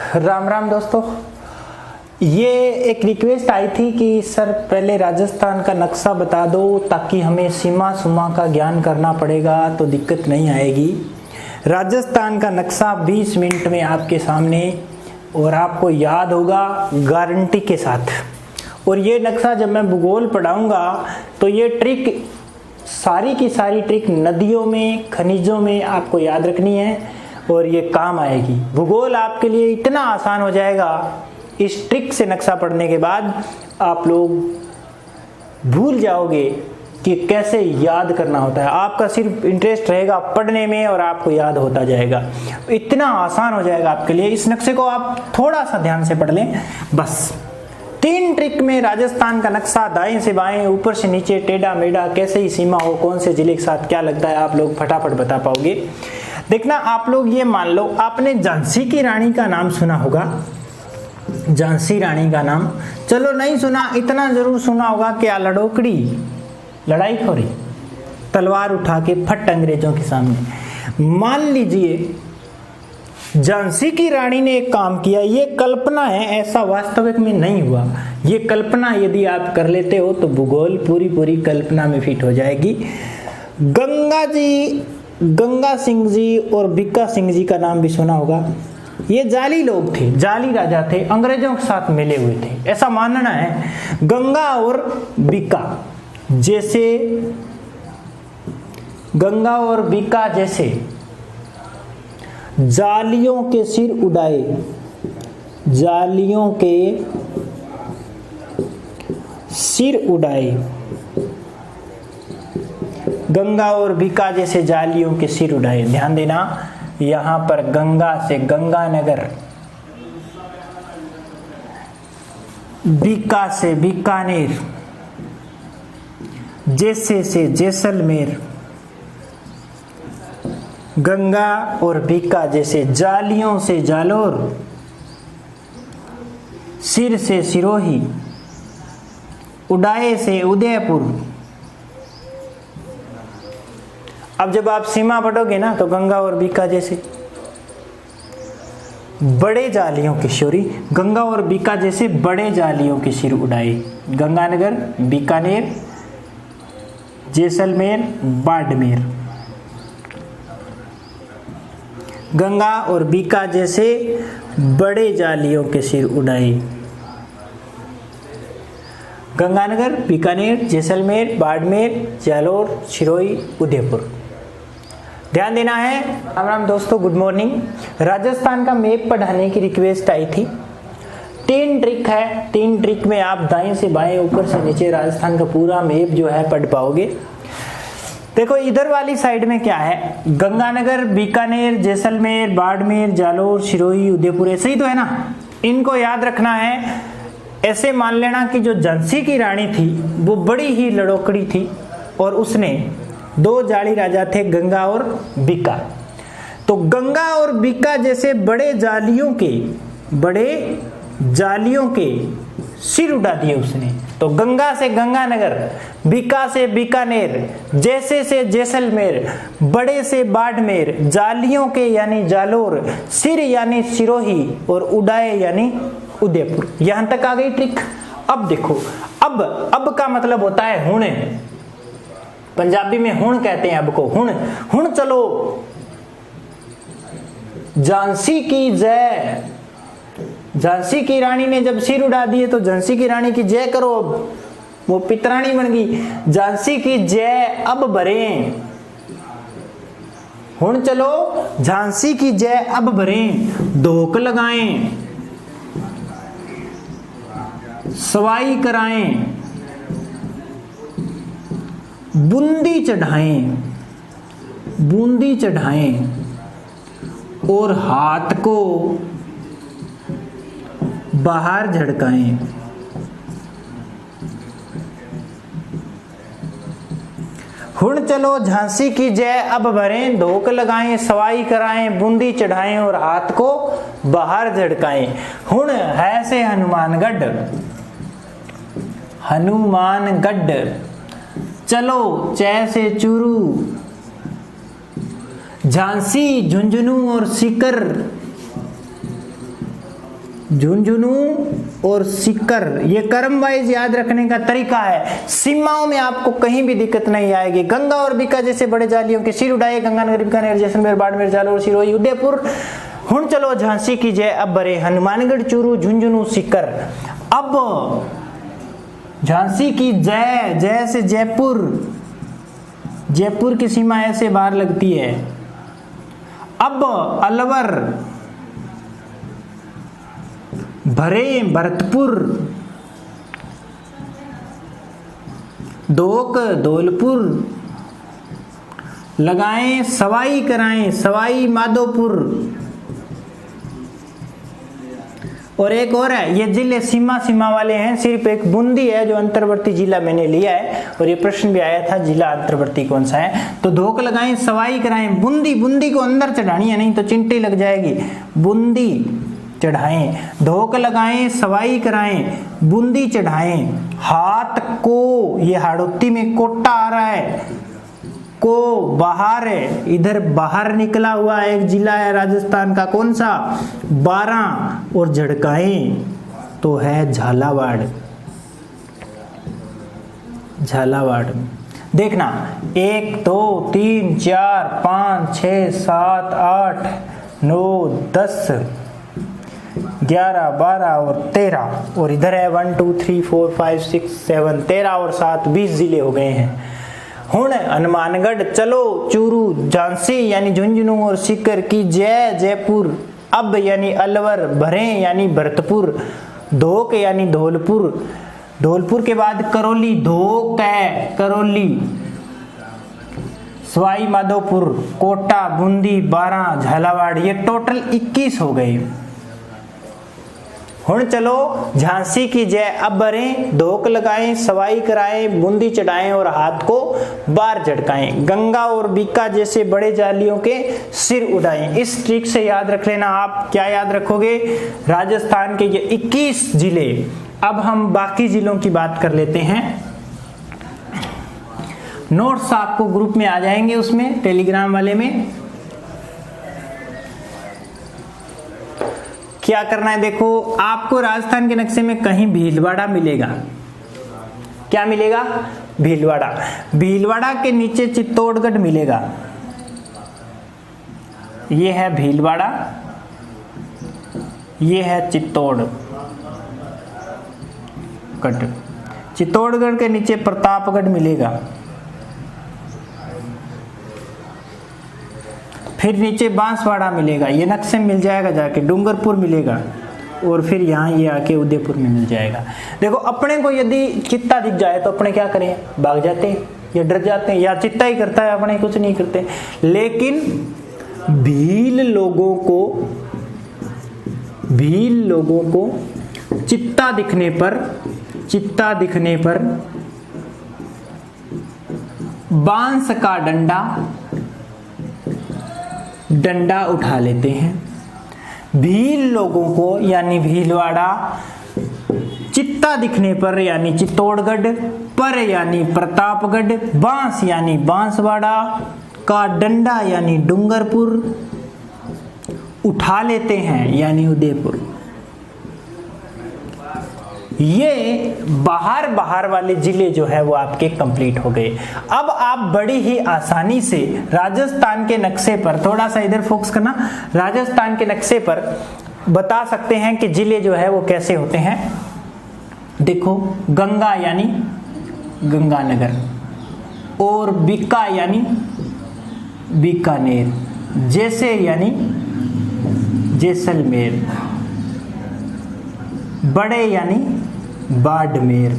राम राम दोस्तों। ये एक रिक्वेस्ट आई थी कि सर पहले राजस्थान का नक्शा बता दो ताकि हमें सीमा सुमा का ज्ञान करना पड़ेगा तो दिक्कत नहीं आएगी। राजस्थान का नक्शा 20 मिनट में आपके सामने और आपको याद होगा गारंटी के साथ। और ये नक्शा जब मैं भूगोल पढ़ाऊंगा तो ये ट्रिक सारी की सारी ट्रिक नदियों में खनिजों में आपको याद रखनी है और ये काम आएगी। भूगोल आपके लिए इतना आसान हो जाएगा इस ट्रिक से नक्शा पढ़ने के बाद आप लोग भूल जाओगे कि कैसे याद करना होता है। आपका सिर्फ इंटरेस्ट रहेगा पढ़ने में और आपको याद होता जाएगा। इतना आसान हो जाएगा आपके लिए। इस नक्शे को आप थोड़ा सा ध्यान से पढ़ लें बस। 3 ट्रिक में राजस्थान का नक्शा दाएं से बाएं ऊपर से नीचे टेढ़ा मेढ़ा कैसे ही सीमा हो कौन से जिले के साथ क्या लगता है आप लोग फटाफट बता पाओगे। देखना आप लोग ये मान लो आपने झांसी की रानी का नाम सुना होगा। झांसी रानी का नाम चलो नहीं सुना इतना जरूर सुना होगा क्या लड़ोकड़ी लड़ाई खोरी तलवार उठा के फट अंग्रेजों के सामने। मान लीजिए झांसी की रानी ने एक काम किया। ये कल्पना है ऐसा वास्तविक में नहीं हुआ। ये कल्पना यदि आप कर लेते हो तो भूगोल पूरी कल्पना में फिट हो जाएगी। गंगा सिंह जी और बिक्का सिंह जी का नाम भी सुना होगा। ये जाली लोग थे, जाली राजा थे, अंग्रेजों के साथ मिले हुए थे ऐसा मानना है। गंगा और बिक्का जैसे जालियों के सिर उड़ाए, जालियों के सिर उड़ाए। गंगा और बिक्का जैसे जालियों के सिर उड़ाए। ध्यान देना यहां पर गंगा से गंगानगर, बिक्का से बीकानेर, जैसे से जैसलमेर। गंगा और बिक्का जैसे जालियों से जालोर, सिर से सिरोही, उड़ाए से उदयपुर। अब जब आप सीमा पढ़ोगे ना तो गंगा और बिक्का जैसे बड़े जालियों की शोरी, गंगा और बिक्का जैसे बड़े जालियों के सिर उड़ाए। गंगानगर, बीकानेर, जैसलमेर, बाड़मेर। गंगा और बिक्का जैसे बड़े जालियों के सिर उड़ाए। गंगानगर, बीकानेर, जैसलमेर, बाड़मेर, जालोर, सिरोही, उदयपुर। ध्यान देना है। राम राम दोस्तों, गुड मॉर्निंग। राजस्थान का मैप पढ़ाने की रिक्वेस्ट आई थी। 3 ट्रिक है। 3 ट्रिक में आप दाएं से बाएं ऊपर से नीचे राजस्थान का पूरा मैप जो है पढ़ पाओगे। देखो इधर वाली साइड में क्या है, गंगानगर, बीकानेर, जैसलमेर, बाड़मेर, जालोर, सिरोही, उदयपुर ऐसे ही तो है ना। इनको याद रखना है। ऐसे मान लेना कि जो झांसी की रानी थी वो बड़ी ही लड़ोकड़ी थी और उसने 2 जाली राजा थे गंगा और बिक्का। तो गंगा और बिक्का जैसे बड़े जालियों के सिर उड़ा दिए उसने। तो गंगा से गंगानगर, बिक्का से बीकानेर, जैसे से जैसलमेर, बड़े से बाड़मेर, जालियों के यानी जालोर, सिर यानी सिरोही और उड़ाए यानी उदयपुर। यहां तक आ गई ट्रिक। अब देखो अब का मतलब होता है हुण। पंजाबी में हुण कहते हैं अब को। हुण चलो झांसी की जय। झांसी की रानी ने जब सिर उड़ा दिए तो झांसी की रानी की जय करो। वो पितरानी बन गई। झांसी की जय अब भरें। हुण चलो झांसी की जय अब भरें। धोक लगाएं, सवाई कराएं, बूंदी चढ़ाएं और हाथ को बाहर झटकाएं। हुण चलो झांसी की जय अब भरें, धोक लगाएं, सवाई कराएं, बूंदी चढ़ाएं और हाथ को बाहर झटकाएं। हुण है से हनुमानगढ़, चलो च से चूरू, झांसी, झुंझुनू और सीकर, झुंझुनू और सीकर, ये क्रम वाइज याद रखने का तरीका है। सीमाओं में आपको कहीं भी दिक्कत नहीं आएगी। गंगा और बीका जैसे बड़े जालियों के सिर उड़ाए, गंगानगर, बीकानेर, जैसलमेर, बाड़मेर, जालोर, सिरोही, उदयपुर। हुण चलो झांसी की जय अब बरे, हनुमानगढ़, चूरू, झुंझुनू, सीकर। अब झांसी की जय, जय से जयपुर, जयपुर की सीमा ऐसे बाहर लगती है। अब अलवर, भरे, भरतपुर, दोक, धौलपुर, लगाएं, सवाई कराएं, सवाई माधोपुर। और एक और है, ये जिले सीमा वाले हैं, सिर्फ एक बूंदी है जो अंतर्वर्ती जिला मैंने लिया है, और ये प्रश्न भी आया था जिला अंतर्वर्ती कौन सा है। तो धोक लगाएं, सवाई कराएं, बूंदी, बूंदी को अंदर चढ़ानी है, नहीं तो चिंटी लग जाएगी। बूंदी चढ़ाएं, धोक लगाएं, सवाई कराएं, बूंदी चढ़ाएं। हाथ को, ये हाड़ौती में कोटा आ रहा है, को बाहर है, इधर बाहर निकला हुआ एक जिला है राजस्थान का, कौन सा, 12। और झड़काएं तो है झालावाड़, झालावाड़। देखना 1 2 3 4 5 6 7 8 9 10 11 12 और 13, और इधर है 1 2 3 4 5 6 7 13 और 7 20 जिले हो गए हैं। हुण हनुमानगढ़, चलो चूरू, झांसी यानी झुंझुनू और सीकर की जय, जयपुर। अब यानी अलवर, भरे यानी भरतपुर, धोक यानी धौलपुर, धौलपुर के बाद करौली, धोक है करौली, सवाई माधोपुर, कोटा, बूंदी, 12, झालावाड़। ये टोटल 21 हो गए। हुण चलो झांसी की जय अब बरें, धोक लगाएं, सवाई कराएं, बूंदी चढ़ाएं और हाथ को बाहर झटकाएं। गंगा और बीका जैसे बड़े जालियों के सिर उड़ाएं। इस ट्रिक से याद रख लेना। आप क्या याद रखोगे, राजस्थान के ये 21 जिले। अब हम बाकी जिलों की बात कर लेते हैं। नोट्स आपको ग्रुप में आ जाएंगे, उसमें टेलीग्राम वाले में। क्या करना है, देखो आपको राजस्थान के नक्शे में कहीं भीलवाड़ा मिलेगा। क्या मिलेगा, भीलवाड़ा। भीलवाड़ा के नीचे चित्तौड़गढ़ मिलेगा। ये है भीलवाड़ा, ये है चित्तौड़गढ़। चित्तौड़गढ़ के नीचे प्रतापगढ़ मिलेगा। फिर नीचे बांसवाड़ा मिलेगा, ये नक्शे में मिल जाएगा जाके। डूंगरपुर मिलेगा, और फिर यहाँ ये आके उदयपुर में मिल जाएगा। देखो अपने को यदि चित्ता दिख जाए तो अपने क्या करें, भाग जाते हैं या डर जाते हैं, या चित्ता ही करता है, अपने कुछ नहीं करते। लेकिन भील लोगों को चित्ता दिखने पर बांस का डंडा उठा लेते हैं। भील लोगों को यानी भीलवाड़ा, चित्ता दिखने पर यानी चित्तौड़गढ़, पर यानी प्रतापगढ़, बांस यानी बांसवाड़ा, का डंडा यानी डूंगरपुर, उठा लेते हैं यानी उदयपुर। ये बाहर वाले जिले जो है वो आपके कंप्लीट हो गए। अब आप बड़ी ही आसानी से राजस्थान के नक्शे पर, थोड़ा सा इधर फोकस करना, राजस्थान के नक्शे पर बता सकते हैं कि जिले जो है वो कैसे होते हैं। देखो गंगा यानी गंगानगर, और बीका यानी बीकानेर, जैसे यानी जैसलमेर, बड़े यानी बाड़मेर,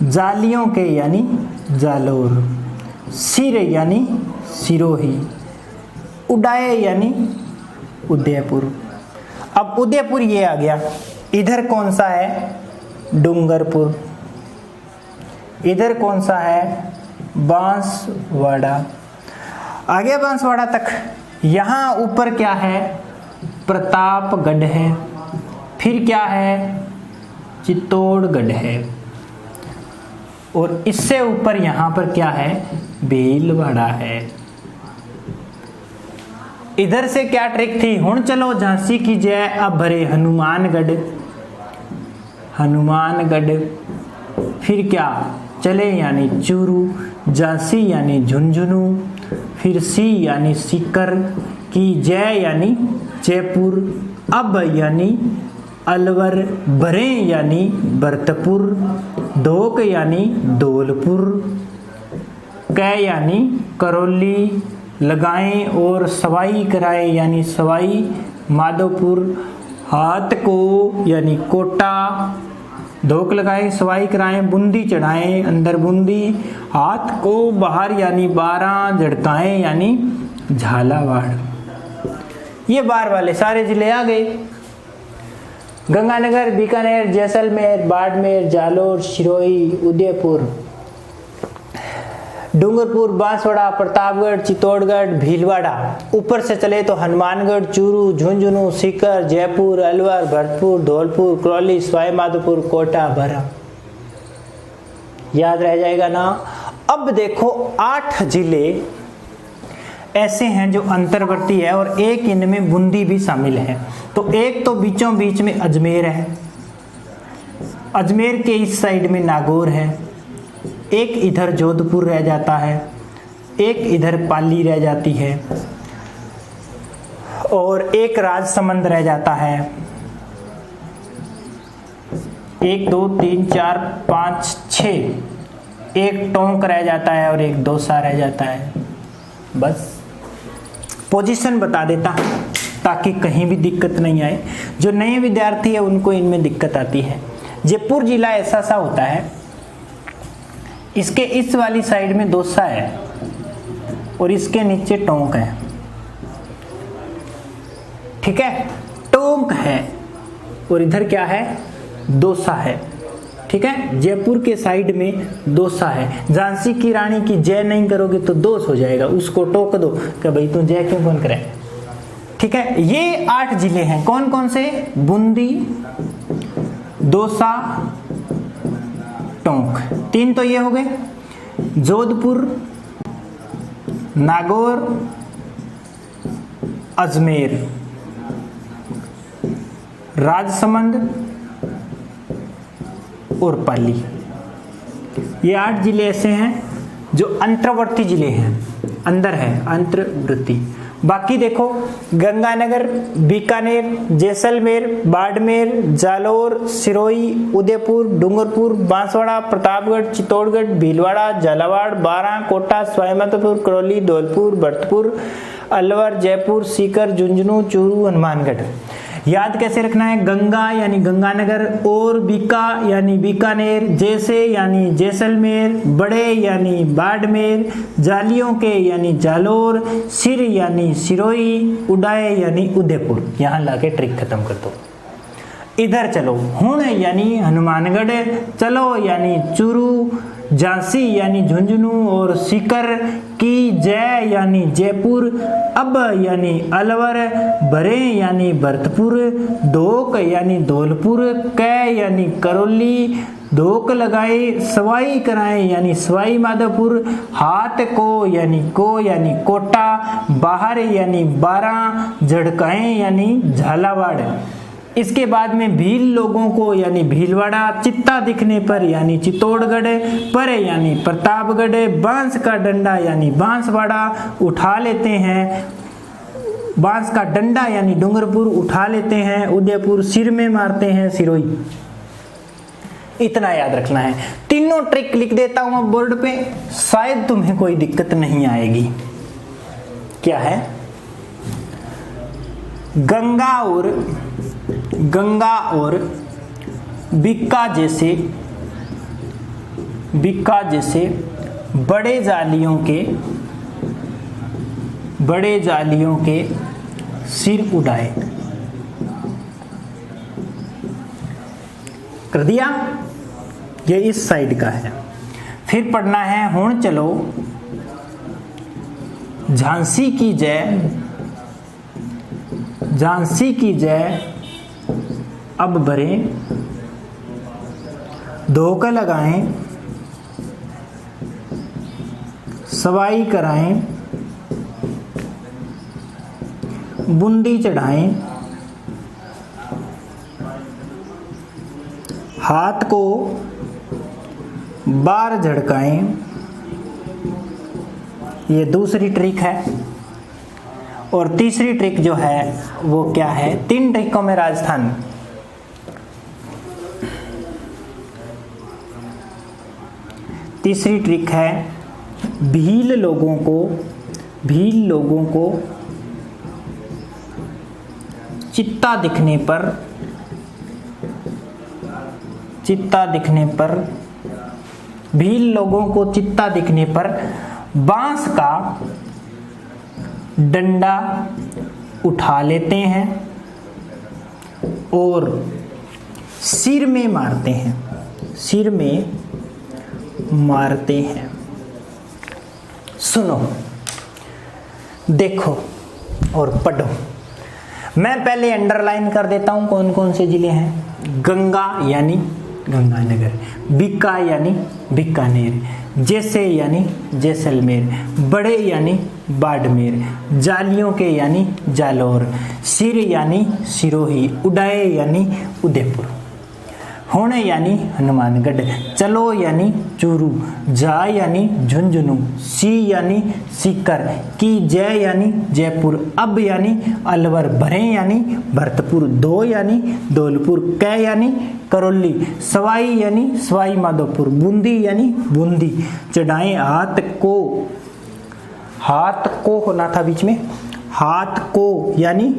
जालियों के यानी जालोर, सिर यानी सिरोही, उड़ाए यानी उदयपुर। अब उदयपुर ये आ गया। इधर कौन सा है, डूंगरपुर। इधर कौन सा है, बांसवाड़ा। आ गया बांसवाड़ा तक। यहाँ ऊपर क्या है, प्रतापगढ़ है। फिर क्या है, चित्तौड़गढ़ है। और इससे ऊपर यहाँ पर क्या है, भीलवाड़ा है। इधर से क्या ट्रिक थी, हुण चलो झांसी की जय अब भरे हनुमानगढ़, हनुमानगढ़। फिर क्या चले यानी चूरू, झांसी यानी झुंझुनू, फिर सी यानी सीकर, की जय यानी जयपुर, अब यानी अलवर, भरे यानी भरतपुर, धोक यानी धौलपुर, कै यानी करौली, लगाएं और सवाई कराएं यानी सवाई माधोपुर, हाथ को यानी कोटा, धोक लगाएं सवाई कराएं, बूंदी चढ़ाएं अंदर बूंदी, हाथ को बाहर यानी 12, झड़काएं यानी झालावाड़। ये बार वाले सारे जिले आ गए। गंगानगर, बीकानेर, जैसलमेर, बाड़मेर, जालोर, सिरोही, उदयपुर, डूंगरपुर, बांसवाड़ा, प्रतापगढ़, चित्तौड़गढ़, भीलवाड़ा। ऊपर से चले तो हनुमानगढ़, चूरू, झुंझुनू, सीकर, जयपुर, अलवर, भरतपुर, धौलपुर, करौली, सवाई माधोपुर, कोटा, भरा। याद रह जाएगा ना। अब देखो 8 जिले ऐसे हैं जो अंतर्वर्ती है और एक इनमें बूंदी भी शामिल है। तो एक तो बीचों बीच में अजमेर है, अजमेर के इस साइड में नागौर है, एक इधर जोधपुर रह जाता है, एक इधर पाली रह जाती है और एक राजसमंद रह जाता है। 1 2 3 4 5 6, एक टोंक रह जाता है और एक दौसा रह जाता है। बस पोजीशन बता देता ताकि कहीं भी दिक्कत नहीं आए। जो नए विद्यार्थी है उनको इनमें दिक्कत आती है। जयपुर जिला ऐसा सा होता है, इसके इस वाली साइड में दौसा है और इसके नीचे टोंक है। ठीक है, टोंक है और इधर क्या है, दौसा है। ठीक है, जयपुर के साइड में दौसा है। झांसी की रानी की जय नहीं करोगे तो दोष हो जाएगा, उसको टोक दो कि भाई तू जय क्यों कौन करे। ठीक है, ये 8 जिले हैं। कौन कौन से, बूंदी, दौसा, टोंक, 3 तो ये हो गए। जोधपुर, नागौर, अजमेर, राजसमंद और पाली। ये 8 जिले ऐसे हैं जो अंतर्वर्ती जिले हैं, अंदर है अंतर्वर्ती। बाकी देखो गंगानगर, बीकानेर, जैसलमेर, बाड़मेर, जालोर, सिरोही, उदयपुर, डूंगरपुर, बांसवाड़ा, प्रतापगढ़, चित्तौड़गढ़, भीलवाड़ा, झालावाड़, बारां, कोटा, सवाई माधोपुर, करौली, धौलपुर, भरतपुर, अलवर, जयपुर, सीकर, झुंझुनू, चूरू, हनुमानगढ़। याद कैसे रखना है, गंगा यानी गंगानगर, और बीका यानी बीकानेर, जैसे यानी जैसलमेर, बड़े यानी बाड़मेर, जालियों के यानी जालोर, सिर यानी सिरोही, उड़ाए यानी उदयपुर। यहाँ लाके ट्रिक खत्म कर दो। इधर चलो, हुण यानी हनुमानगढ़, चलो यानी चूरू, झांसी यानी झुंझुनू और सीकर, की जय यानी जयपुर, अब यानी अलवर, भरे यानी भरतपुर, धोक यानी धौलपुर, कै यानी करौली, धोक लगाए सवाई कराएं यानी सवाई माधोपुर, हाथ को यानी कोटा, बाहर यानी 12, झड़काएं यानी झालावाड़। इसके बाद में भील लोगों को यानी भीलवाड़ा, चित्ता दिखने पर यानी चित्तौड़गढ़, पर यानी प्रतापगढ़, बांस का डंडा यानी बांसवाड़ा, उठा लेते हैं, बांस का डंडा यानी डूंगरपुर उठा लेते हैं, उदयपुर सिर में मारते हैं, सिरोही। इतना याद रखना है। तीनों ट्रिक लिख देता हूं अब बोर्ड पे, शायद तुम्हें कोई दिक्कत नहीं आएगी। क्या है, गंगा और बिक्का जैसे बड़े जालियों के सिर उड़ाए। कर दिया, ये इस साइड का है। फिर पढ़ना है, हुण चलो झांसी की जय अब भरे, धोखा लगाएं, सवाई कराएं, बूंदी चढ़ाएं, हाथ को बार झड़काएं। ये दूसरी ट्रिक है। और तीसरी ट्रिक जो है वो क्या है, 3 ट्रिकों में राजस्थान। तीसरी ट्रिक है भील लोगों को चित्ता दिखने पर भील लोगों को चित्ता दिखने पर बांस का डंडा उठा लेते हैं और सिर में मारते हैं। सुनो, देखो और पढ़ो। मैं पहले अंडरलाइन कर देता हूं कौन कौन से जिले हैं। गंगा यानी गंगानगर, बीका यानी बीकानेर, जैसे यानी जैसलमेर, बड़े यानी बाड़मेर, जालियों के यानी जालौर, सिर यानी सिरोही, उड़ाए यानी उदयपुर, होने यानी हनुमानगढ़, चलो यानी चूरू, जा यानी झुंझुनू, सी यानी सीकर, की जय यानी जयपुर, अब यानी अलवर, भरे यानी भरतपुर, दो यानी धौलपुर, कै यानी करौली, सवाई यानी सवाई माधोपुर, बूंदी यानी बूंदी, चढ़ाएं हाथ को होना था बीच में, हाथ को यानी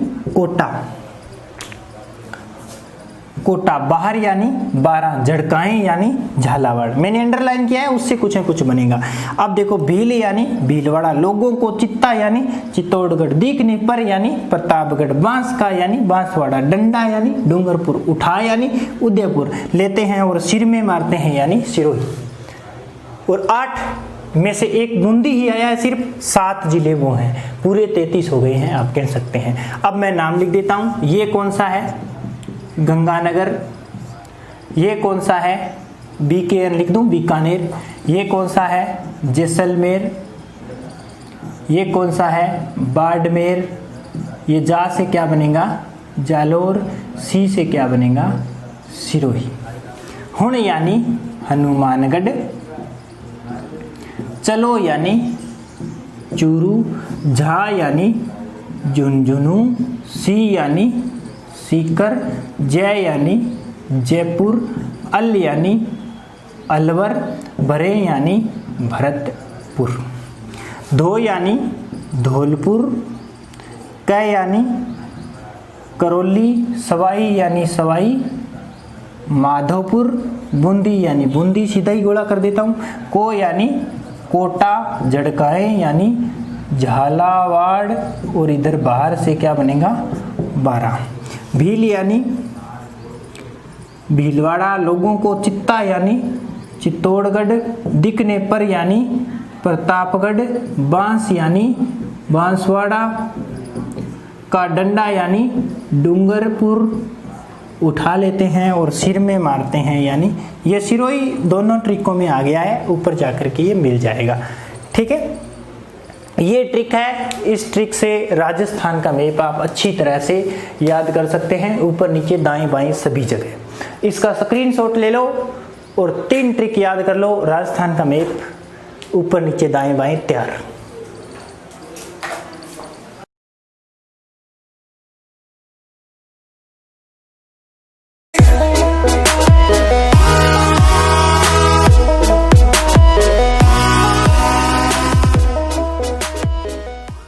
कोटा, बाहर यानी 12, झड़काएं यानी झालावाड़। मैंने अंडरलाइन किया है, उससे कुछ न कुछ बनेगा। अब देखो, भील यानी भीलवाड़ा, लोगों को चित्ता यानी चित्तौड़गढ़, दिखने पर यानी प्रतापगढ़, बांस का यानी बांसवाड़ा, डंडा यानी डूंगरपुर, उठा यानी उदयपुर, लेते हैं और सिर में मारते हैं यानी सिरोही। और 8 में से एक बूंदी ही आया है, सिर्फ 7 जिले वो हैं, पूरे 33 हो गए हैं आप कह सकते हैं। अब मैं नाम लिख देता हूं। ये कौन सा है? गंगानगर। ये कौन सा है? बीकेएन लिख दूं, बीकानेर। ये कौन सा है? जैसलमेर। ये कौन सा है? बाड़मेर। ये जा से क्या बनेगा? जालौर। सी से क्या बनेगा? सिरोही। हुण यानी हनुमानगढ़, चलो यानी चूरू, झा यानी झुंझुनू, सी यानी सीकर, जय यानी जयपुर, अल यानी अलवर, भरे यानी भरतपुर, धो यानी धौलपुर, कै यानी करौली, सवाई यानी सवाई माधोपुर, बूंदी यानी बूंदी, सीधा ही गोला कर देता हूँ, को यानी कोटा, झड़काएं यानी झालावाड़, और इधर बाहर से क्या बनेगा? 12। भील यानी भीलवाड़ा, लोगों को चित्ता यानी चित्तौड़गढ़, दिखने पर यानी प्रतापगढ़, बांस यानी बांसवाड़ा, का डंडा यानी डूंगरपुर, उठा लेते हैं और सिर में मारते हैं यानी ये सिरोही। दोनों ट्रिकों में आ गया है, ऊपर जाकर के ये मिल जाएगा। ठीक है, ये ट्रिक है। इस ट्रिक से राजस्थान का मैप आप अच्छी तरह से याद कर सकते हैं, ऊपर नीचे दाएं बाएं सभी जगह। इसका स्क्रीनशॉट ले लो और 3 ट्रिक याद कर लो, राजस्थान का मैप ऊपर नीचे दाएं बाएं तैयार।